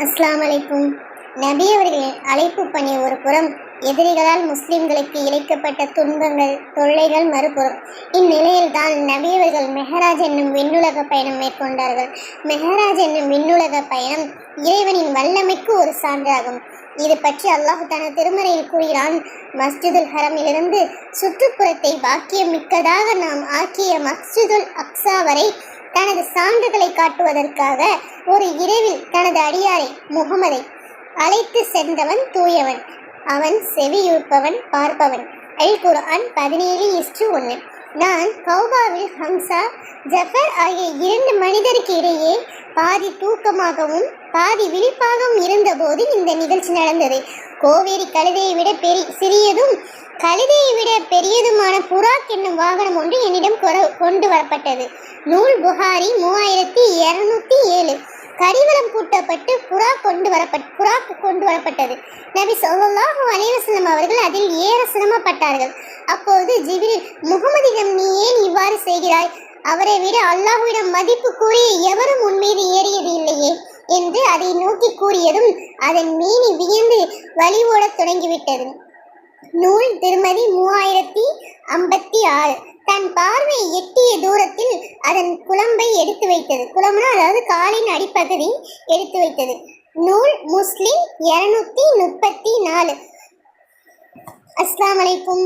அஸ்ஸலாமு அலைக்கும். நபி அவர்களின் அழைப்பு பணி ஒரு புறம், எதிரிகளால் முஸ்லிம்களுக்கு இழைக்கப்பட்ட துன்பங்கள் தொல்லைகள் மறுபுறம். இந்நிலையில்தான் நபி அவர்கள் மெஹராஜ் என்னும் விண்ணுலக பயணம் மேற்கொண்டார்கள். மெஹராஜ் என்னும் விண்ணுலக பயணம் இறைவனின் வல்லமைக்கு ஒரு சான்றாகும். இது பற்றி அல்லாஹ் தனது திருமறையில் கூறுகிறான், மஸ்ஜிதுல் ஹரமிலிருந்து சுற்றுப்புறத்தை பாக்கியம் மிக்கதாக நாம் ஆக்கிய மஸ்ஜிதுல் அக்ஸா வரை தனது சான்றுகளை காட்டுவதற்காக ஒரு இரவில் தனது அடியாரை முகமதை அழைத்து சென்றவன் தூயவன், அவன் செவியுறுப்பவன் பார்ப்பவன். அல் குர்ஆன் 17:1. நான் கௌபாவில் ஹம்சா ஜஃபர் ஆகிய 2 மனிதருக்கு இடையே பாதி தூக்கமாகவும் பாதி விழிப்பாகவும் இருந்தபோது இந்த நிகழ்ச்சி நடந்தது. கோவேரி கழுதையை விட சிறியதும் கழுதையை விட பெரியதுமான புராக் என்னும் வாகனம் ஒன்று என்னிடம் கொண்டு வரப்பட்டது. நூல் புகாரி 3207. கரிவலம் பூட்டப்பட்டு புறாக் கொண்டு வரப்பட்டது. நபி ஸல்லல்லாஹு அலைஹி வஸல்லம் அவர்கள் அதில் ஏற சிரமப்பட்டார்கள். அப்போது ஜிப்ரீல், முகமதிடம் நீ ஏன் இவ்வாறு செய்கிறாய்? அவரை விட அல்லாஹ்விடம் மதிப்பு கூறிய எவரும் உன்மீது ஏறியது இல்லையே என்று அதை நோக்கி கூறியதும் அதன் மீனி வியந்து வழி ஓடத் தொடங்கிவிட்டது. நூல் திருமதி 3056. தன் பார்வையை எட்டிய தூரத்தில் அதன் குழம்பை எடுத்து வைத்தது. குழம்புனா அதாவது காலின் அடிப்பகுதி எடுத்து வைத்தது. நூல் முஸ்லிம் 234. அஸ்ஸலாமு அலைக்கும்.